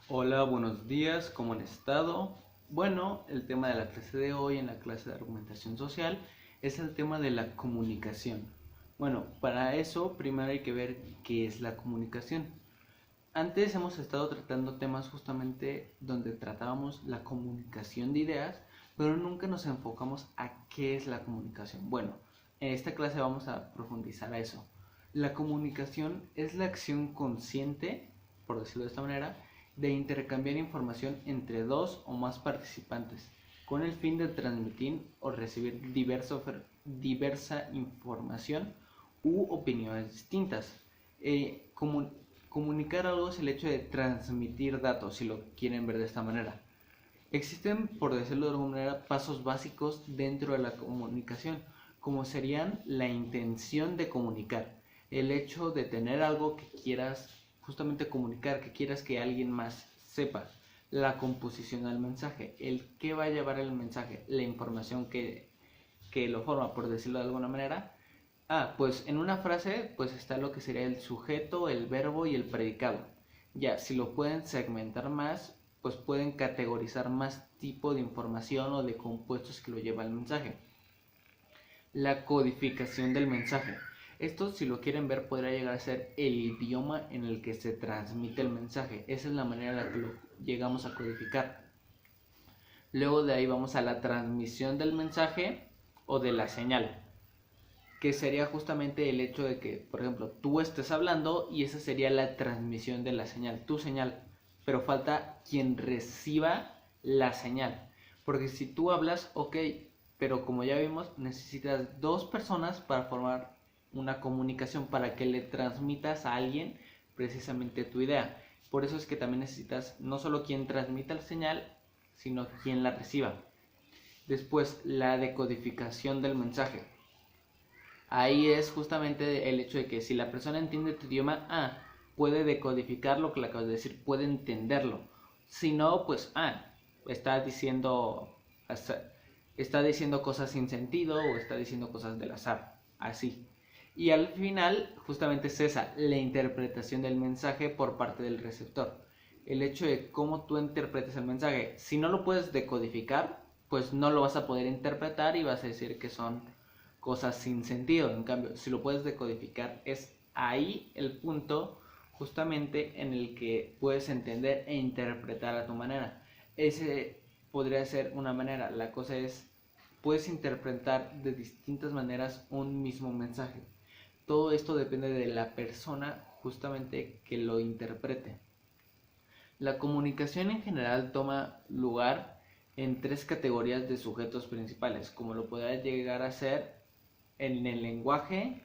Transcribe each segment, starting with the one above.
Hola, buenos días, ¿cómo han estado? Bueno, el tema de la clase de hoy en la clase de argumentación social es el tema de la comunicación. Bueno, para eso primero hay que ver qué es la comunicación. Antes hemos estado tratando temas justamente donde tratábamos la comunicación de ideas, pero nunca nos enfocamos a qué es la comunicación. Bueno, en esta clase vamos a profundizar a eso. La comunicación es la acción consciente, por decirlo de esta manera, de intercambiar información entre dos o más participantes, con el fin de transmitir o recibir diversa información u opiniones distintas. Comunicar algo es el hecho de transmitir datos, si lo quieren ver de esta manera. Existen, por decirlo de alguna manera, pasos básicos dentro de la comunicación, como serían la intención de comunicar, el hecho de tener algo que quieras justamente comunicar, que quieras que alguien más sepa, la composición del mensaje, el qué va a llevar el mensaje, la información que lo forma, por decirlo de alguna manera. Pues en una frase pues está lo que sería el sujeto, el verbo y el predicado. Ya, si lo pueden segmentar más, pues pueden categorizar más tipo de información o de compuestos que lo lleva el mensaje. La codificación del mensaje. Esto, si lo quieren ver, podría llegar a ser el idioma en el que se transmite el mensaje. Esa es la manera en la que lo llegamos a codificar. Luego de ahí vamos a la transmisión del mensaje o de la señal, que sería justamente el hecho de que, por ejemplo, tú estés hablando y esa sería la transmisión de la señal, tu señal, pero falta quien reciba la señal, porque si tú hablas, ok, pero como ya vimos, necesitas dos personas para formar una comunicación, para que le transmitas a alguien precisamente tu idea. Por eso es que también necesitas no solo quien transmita la señal, sino quien la reciba. Después, la decodificación del mensaje. Ahí es justamente el hecho de que si la persona entiende tu idioma, puede decodificar lo que le acabas de decir, puede entenderlo. Si no, pues, está diciendo, está diciendo cosas sin sentido o está diciendo cosas del azar, así. Y al final, justamente es esa, la interpretación del mensaje por parte del receptor. El hecho de cómo tú interpretes el mensaje. Si no lo puedes decodificar, pues no lo vas a poder interpretar y vas a decir que son cosas sin sentido. En cambio, si lo puedes decodificar, es ahí el punto justamente en el que puedes entender e interpretar a tu manera. Ese podría ser una manera. La cosa es, puedes interpretar de distintas maneras un mismo mensaje. Todo esto depende de la persona justamente que lo interprete. La comunicación en general toma lugar en tres categorías de sujetos principales, como lo podrá llegar a ser en el lenguaje,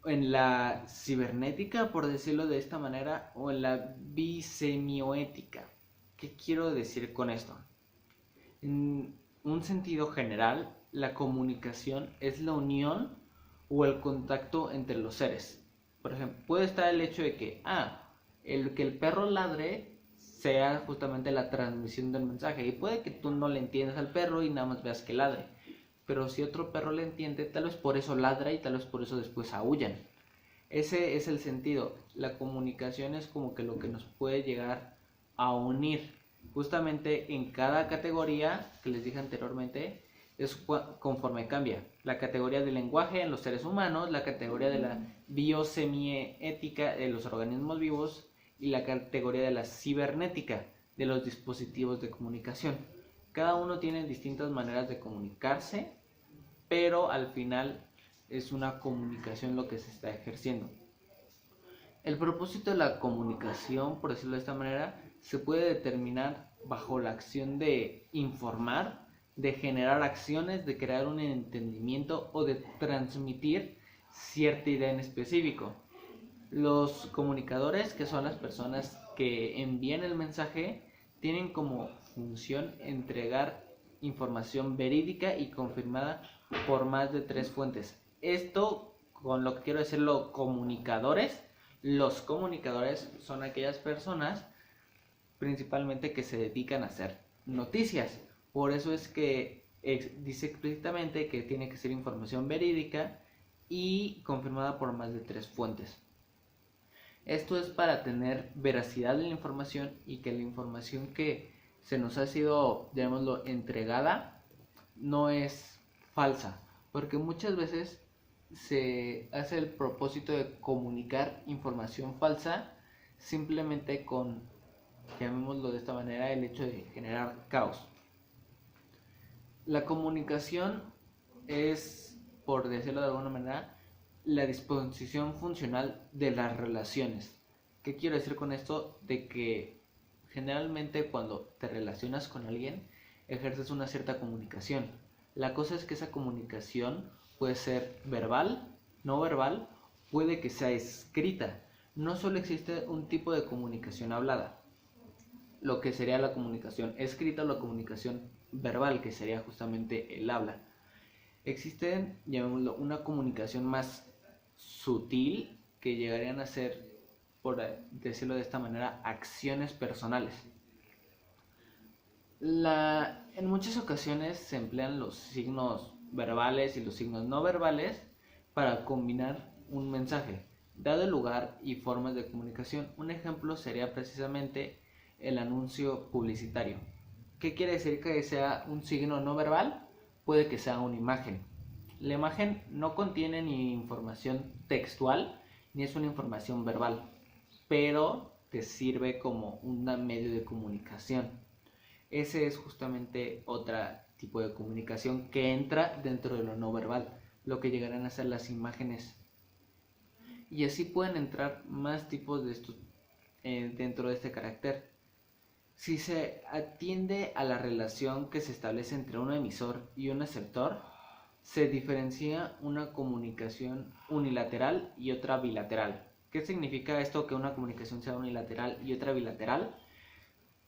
en la cibernética, por decirlo de esta manera, o en la bisemioética. ¿Qué quiero decir con esto? En un sentido general, la comunicación es la unión o el contacto entre los seres. Por ejemplo, puede estar el hecho de que el perro ladre sea justamente la transmisión del mensaje. Y puede que tú no le entiendas al perro y nada más veas que ladre. Pero si otro perro le entiende, tal vez por eso ladra y tal vez por eso después aúllan. Ese es el sentido. La comunicación es como que lo que nos puede llegar a unir. Justamente en cada categoría que les dije anteriormente, es conforme cambia. La categoría del lenguaje en los seres humanos, la categoría de la biosemioética de los organismos vivos y la categoría de la cibernética de los dispositivos de comunicación. Cada uno tiene distintas maneras de comunicarse, pero al final es una comunicación lo que se está ejerciendo. El propósito de la comunicación, por decirlo de esta manera, se puede determinar bajo la acción de informar, de generar acciones, de crear un entendimiento o de transmitir cierta idea en específico. Los comunicadores, que son las personas que envían el mensaje, tienen como función entregar información verídica y confirmada por más de tres fuentes. Esto, con lo que quiero decirlo, comunicadores. Los comunicadores son aquellas personas principalmente que se dedican a hacer noticias. Por eso es que dice explícitamente que tiene que ser información verídica y confirmada por más de tres fuentes. Esto es para tener veracidad de la información y que la información que se nos ha sido, llamémoslo, entregada, no es falsa, porque muchas veces se hace el propósito de comunicar información falsa simplemente con, llamémoslo de esta manera, el hecho de generar caos. La comunicación es, por decirlo de alguna manera, la disposición funcional de las relaciones. ¿Qué quiero decir con esto? De que generalmente cuando te relacionas con alguien ejerces una cierta comunicación. La cosa es que esa comunicación puede ser verbal, no verbal, puede que sea escrita. No solo existe un tipo de comunicación hablada, lo que sería la comunicación escrita o la comunicación verbal, que sería justamente el habla. Existe, llamémoslo, una comunicación más sutil que llegarían a ser, por decirlo de esta manera, acciones personales. En muchas ocasiones se emplean los signos verbales y los signos no verbales para combinar un mensaje, dado el lugar y formas de comunicación. Un ejemplo sería precisamente el anuncio publicitario. ¿Qué quiere decir que sea un signo no verbal? Puede que sea una imagen. La imagen no contiene ni información textual ni es una información verbal, pero te sirve como un medio de comunicación. Ese es justamente otro tipo de comunicación que entra dentro de lo no verbal, lo que llegarán a ser las imágenes. Y así pueden entrar más tipos de estos dentro de este carácter. Si se atiende a la relación que se establece entre un emisor y un receptor, se diferencia una comunicación unilateral y otra bilateral. ¿Qué significa esto que una comunicación sea unilateral y otra bilateral?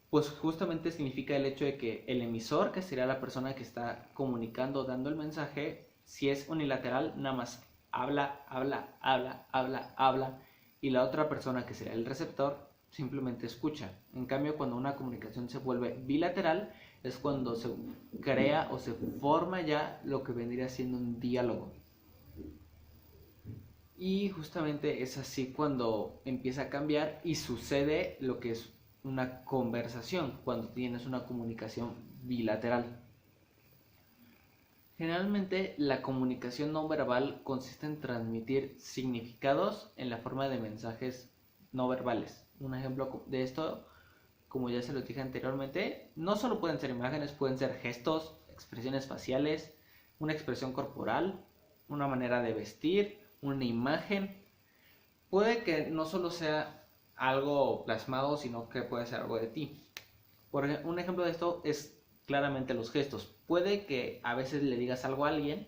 Pues justamente significa el hecho de que el emisor, que sería la persona que está comunicando, dando el mensaje, si es unilateral, nada más habla, habla, habla, habla, habla, y la otra persona, que sería el receptor, simplemente escucha. En cambio, cuando una comunicación se vuelve bilateral, es cuando se crea o se forma ya lo que vendría siendo un diálogo. Y justamente es así cuando empieza a cambiar y sucede lo que es una conversación, cuando tienes una comunicación bilateral. Generalmente la comunicación no verbal consiste en transmitir significados en la forma de mensajes no verbales. Un ejemplo de esto, como ya se lo dije anteriormente, no solo pueden ser imágenes, pueden ser gestos, expresiones faciales, una expresión corporal, una manera de vestir, una imagen. Puede que no solo sea algo plasmado, sino que puede ser algo de ti. Por ejemplo, un ejemplo de esto es claramente los gestos. Puede que a veces le digas algo a alguien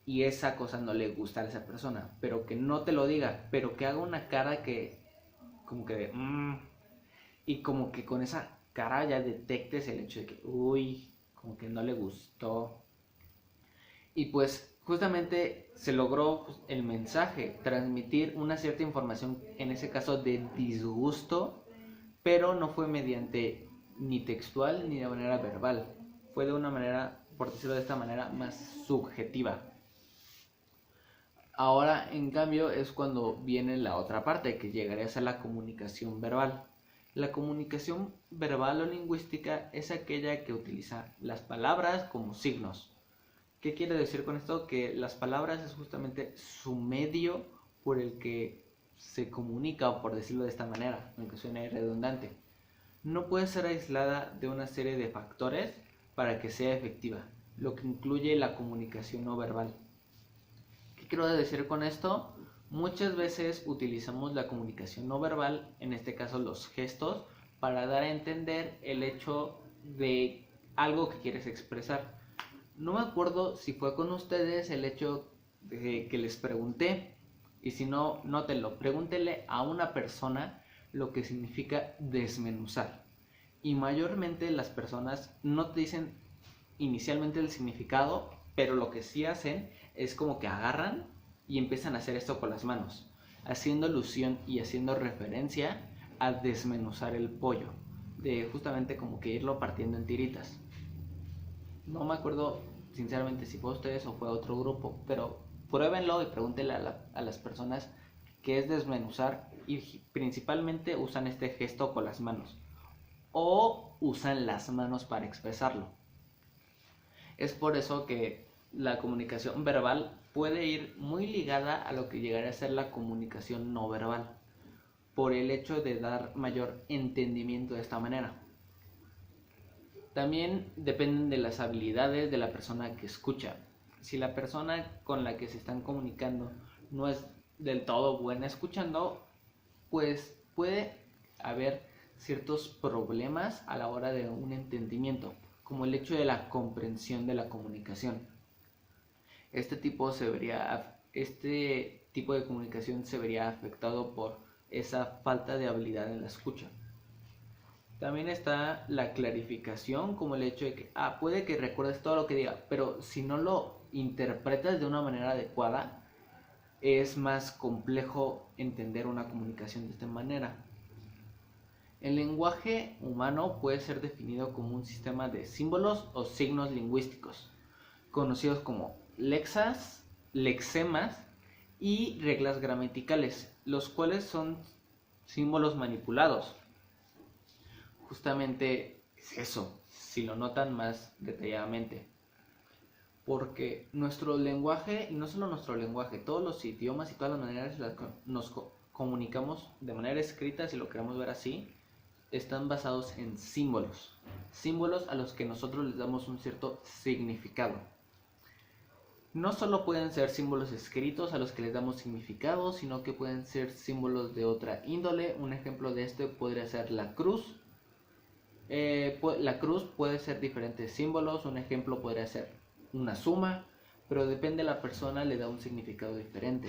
y esa cosa no le gusta a esa persona, pero que no te lo diga, pero que haga una cara que como que y como que con esa cara ya detectes el hecho de que como que no le gustó. Y pues justamente se logró el mensaje, transmitir una cierta información, en ese caso de disgusto, pero no fue mediante ni textual ni de manera verbal, fue de una manera, por decirlo de esta manera, más subjetiva. Ahora, en cambio, es cuando viene la otra parte, que llegaría a ser la comunicación verbal. La comunicación verbal o lingüística es aquella que utiliza las palabras como signos. ¿Qué quiere decir con esto? Que las palabras es justamente su medio por el que se comunica, o por decirlo de esta manera, aunque suene redundante. No puede ser aislada de una serie de factores para que sea efectiva, lo que incluye la comunicación no verbal. ¿Qué quiero decir con esto? Muchas veces utilizamos la comunicación no verbal, en este caso los gestos, para dar a entender el hecho de algo que quieres expresar. No me acuerdo si fue con ustedes el hecho de que les pregunté, y si no, nótenlo, pregúntele a una persona lo que significa desmenuzar. Y mayormente las personas no te dicen inicialmente el significado, pero lo que sí hacen es como que agarran y empiezan a hacer esto con las manos, haciendo alusión y haciendo referencia a desmenuzar el pollo, de justamente como que irlo partiendo en tiritas. No me acuerdo sinceramente si fue ustedes o fue otro grupo, pero pruébenlo y pregúntenle a las personas qué es desmenuzar y principalmente usan este gesto con las manos o usan las manos para expresarlo. Es por eso que la comunicación verbal puede ir muy ligada a lo que llegaría a ser la comunicación no verbal, por el hecho de dar mayor entendimiento de esta manera. También dependen de las habilidades de la persona que escucha. Si la persona con la que se están comunicando no es del todo buena escuchando, pues puede haber ciertos problemas a la hora de un entendimiento, como el hecho de la comprensión de la comunicación. Este tipo de comunicación se vería afectado por esa falta de habilidad en la escucha. También está la clarificación, como el hecho de que puede que recuerdes todo lo que diga, pero si no lo interpretas de una manera adecuada, es más complejo entender una comunicación de esta manera. El lenguaje humano puede ser definido como un sistema de símbolos o signos lingüísticos, conocidos como lexas, lexemas y reglas gramaticales, los cuales son símbolos manipulados. Justamente es eso, si lo notan más detalladamente. Porque nuestro lenguaje, y no solo nuestro lenguaje, todos los idiomas y todas las maneras en las que nos comunicamos de manera escrita, si lo queremos ver así, están basados en símbolos. Símbolos a los que nosotros les damos un cierto significado. No solo pueden ser símbolos escritos a los que les damos significado, sino que pueden ser símbolos de otra índole. Un ejemplo de esto podría ser la cruz. La cruz puede ser diferentes símbolos. Un ejemplo podría ser una suma, pero depende de la persona, le da un significado diferente.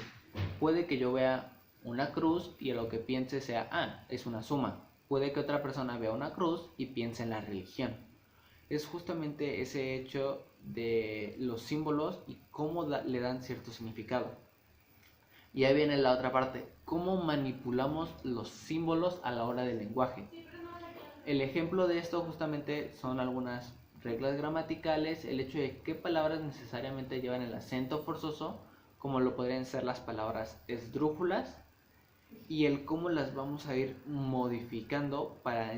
Puede que yo vea una cruz y a lo que piense sea, es una suma. Puede que otra persona vea una cruz y piense en la religión. Es justamente ese hecho de los símbolos y cómo le dan cierto significado. Y ahí viene la otra parte, cómo manipulamos los símbolos a la hora del lenguaje. El ejemplo de esto justamente son algunas reglas gramaticales, el hecho de qué palabras necesariamente llevan el acento forzoso, como lo podrían ser las palabras esdrújulas, y el cómo las vamos a ir modificando para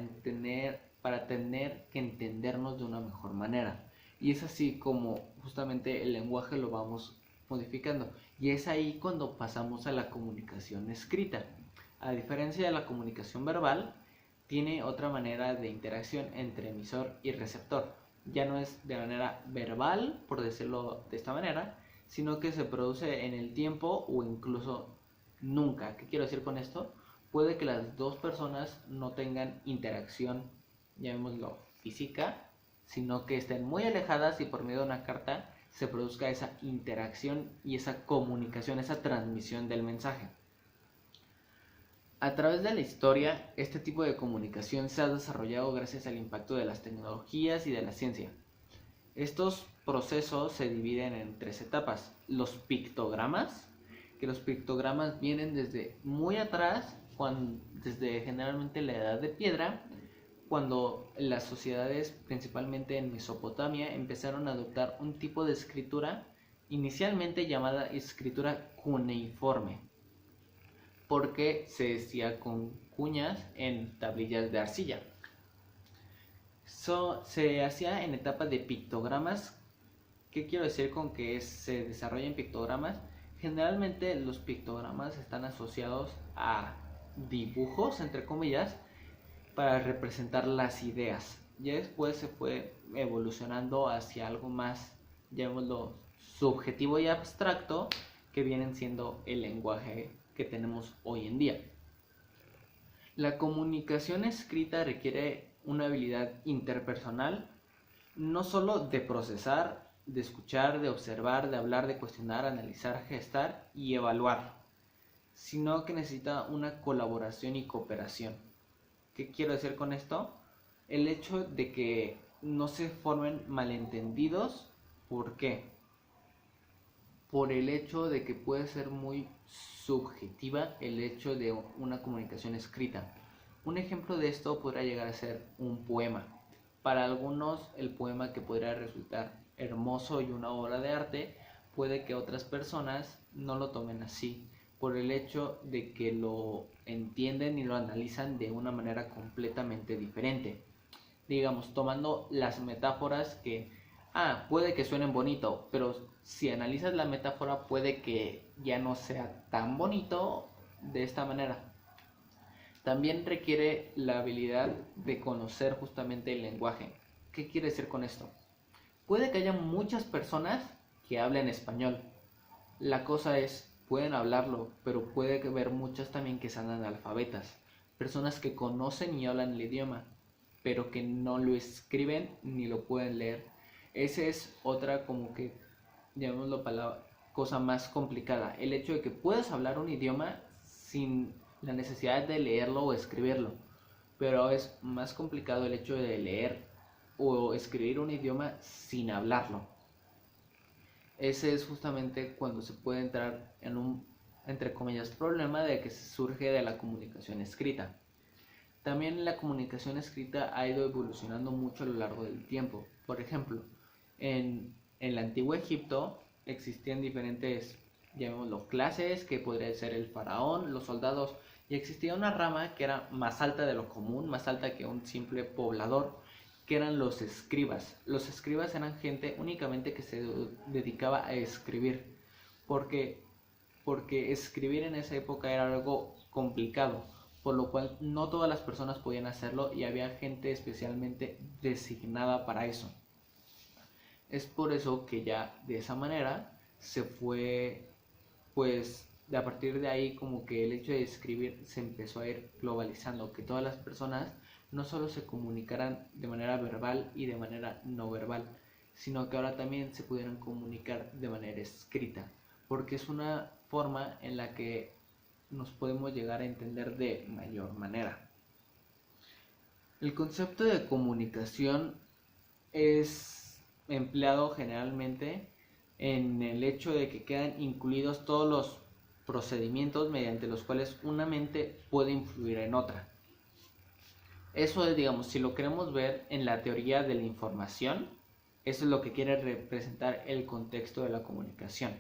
tener que entendernos de una mejor manera. Y es así como justamente el lenguaje lo vamos modificando. Y es ahí cuando pasamos a la comunicación escrita. A diferencia de la comunicación verbal, tiene otra manera de interacción entre emisor y receptor. Ya no es de manera verbal, por decirlo de esta manera, sino que se produce en el tiempo o incluso nunca. ¿Qué quiero decir con esto? Puede que las dos personas no tengan interacción, llamémoslo física, sino que estén muy alejadas y por medio de una carta se produzca esa interacción y esa comunicación, esa transmisión del mensaje. A través de la historia, este tipo de comunicación se ha desarrollado gracias al impacto de las tecnologías y de la ciencia. Estos procesos se dividen en tres etapas. Los pictogramas, que los pictogramas vienen desde muy atrás, desde generalmente la edad de piedra, cuando las sociedades, principalmente en Mesopotamia, empezaron a adoptar un tipo de escritura inicialmente llamada escritura cuneiforme, porque se hacía con cuñas en tablillas de arcilla. Se hacía en etapa de pictogramas. ¿Qué quiero decir con que se desarrollan pictogramas? Generalmente los pictogramas están asociados a dibujos, entre comillas, para representar las ideas. Ya después se fue evolucionando hacia algo más, llamémoslo, subjetivo y abstracto, que vienen siendo el lenguaje que tenemos hoy en día. La comunicación escrita requiere una habilidad interpersonal, no solo de procesar, de escuchar, de observar, de hablar, de cuestionar, analizar, gestar y evaluar, sino que necesita una colaboración y cooperación. ¿Qué quiero decir con esto? El hecho de que no se formen malentendidos. ¿Por qué? Por el hecho de que puede ser muy subjetiva el hecho de una comunicación escrita. Un ejemplo de esto podrá llegar a ser un poema. Para algunos el poema que podría resultar hermoso y una obra de arte, puede que otras personas no lo tomen así, por el hecho de que lo entienden y lo analizan de una manera completamente diferente. Digamos, tomando las metáforas que, puede que suenen bonito, pero si analizas la metáfora puede que ya no sea tan bonito de esta manera. También requiere la habilidad de conocer justamente el lenguaje. ¿Qué quiere decir con esto? Puede que haya muchas personas que hablen español. La cosa es, pueden hablarlo, pero puede haber muchas también que sean analfabetas. Personas que conocen y hablan el idioma, pero que no lo escriben ni lo pueden leer. Esa es otra como que, llamémoslo cosa más complicada. El hecho de que puedas hablar un idioma sin la necesidad de leerlo o escribirlo. Pero es más complicado el hecho de leer o escribir un idioma sin hablarlo. Ese es justamente cuando se puede entrar en un, entre comillas, problema de que surge de la comunicación escrita. También la comunicación escrita ha ido evolucionando mucho a lo largo del tiempo. Por ejemplo, en el antiguo Egipto existían diferentes, llamémoslo, clases, que podría ser el faraón, los soldados, y existía una rama que era más alta de lo común, más alta que un simple poblador, que eran los escribas. Los escribas eran gente únicamente que se dedicaba a escribir, porque, porque escribir en esa época era algo complicado, por lo cual no todas las personas podían hacerlo y había gente especialmente designada para eso. Es por eso que ya de esa manera se fue, pues a partir de ahí como que el hecho de escribir se empezó a ir globalizando, que todas las personas no solo se comunicaran de manera verbal y de manera no verbal, sino que ahora también se pudieran comunicar de manera escrita, porque es una forma en la que nos podemos llegar a entender de mayor manera. El concepto de comunicación es empleado generalmente en el hecho de que quedan incluidos todos los procedimientos mediante los cuales una mente puede influir en otra. Eso es, digamos, si lo queremos ver en la teoría de la información, eso es lo que quiere representar el contexto de la comunicación.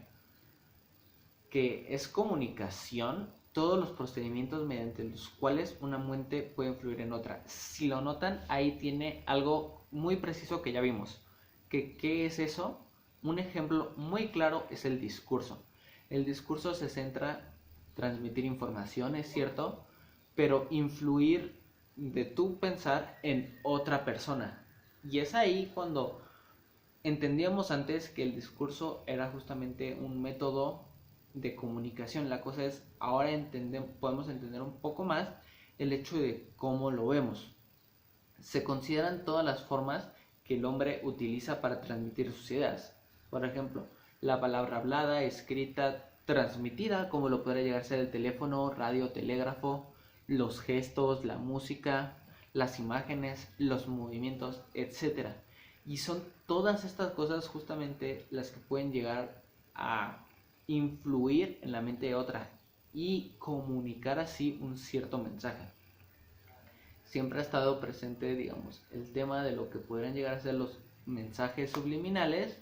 Que es comunicación todos los procedimientos mediante los cuales una mente puede influir en otra. Si lo notan, ahí tiene algo muy preciso que ya vimos. ¿Qué es eso? Un ejemplo muy claro es el discurso. El discurso se centra en transmitir información, es cierto, pero influir de tu pensar en otra persona. Y es ahí cuando entendíamos antes que el discurso era justamente un método de comunicación. La cosa es, ahora podemos entender un poco más el hecho de cómo lo vemos. Se consideran todas las formas que el hombre utiliza para transmitir sus ideas. Por ejemplo, la palabra hablada, escrita, transmitida, como lo podría llegar a ser el teléfono, radio, telégrafo, los gestos, la música, las imágenes, los movimientos, etc. Y son todas estas cosas justamente las que pueden llegar a influir en la mente de otra y comunicar así un cierto mensaje. Siempre ha estado presente, digamos, el tema de lo que podrían llegar a ser los mensajes subliminales,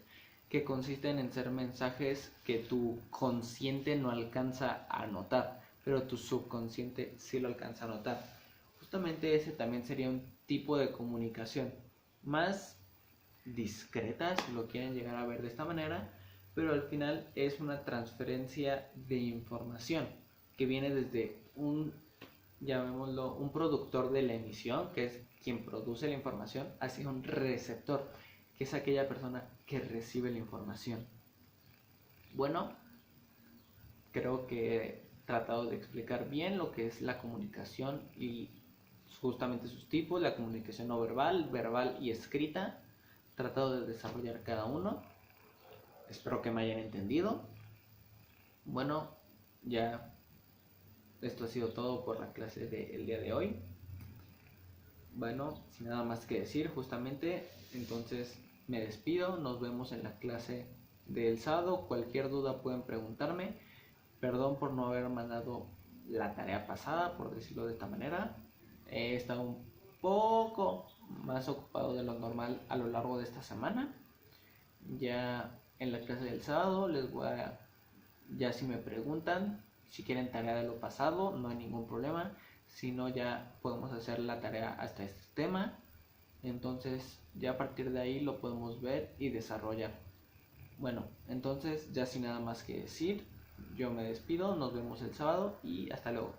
que consisten en ser mensajes que tu consciente no alcanza a notar, pero tu subconsciente sí lo alcanza a notar. Justamente ese también sería un tipo de comunicación más discreta, si lo quieren llegar a ver de esta manera, pero al final es una transferencia de información que viene desde llamémoslo, un productor de la emisión, que es quien produce la información, hacia un receptor, que es aquella persona que recibe la información. Bueno, creo que he tratado de explicar bien lo que es la comunicación y justamente sus tipos, la comunicación no verbal, verbal y escrita. He tratado de desarrollar cada uno. Espero que me hayan entendido. Bueno, ya esto ha sido todo por la clase del día de hoy. Bueno, sin nada más que decir, justamente, entonces me despido. Nos vemos en la clase del sábado. Cualquier duda pueden preguntarme. Perdón por no haber mandado la tarea pasada, por decirlo de esta manera. He estado un poco más ocupado de lo normal a lo largo de esta semana. Ya en la clase del sábado les voy a, ya si me preguntan, Si quieren tarea de lo pasado, no hay ningún problema. Si no, ya podemos hacer la tarea hasta este tema. Entonces, ya a partir de ahí lo podemos ver y desarrollar. Bueno, entonces ya sin nada más que decir, yo me despido, nos vemos el sábado y hasta luego.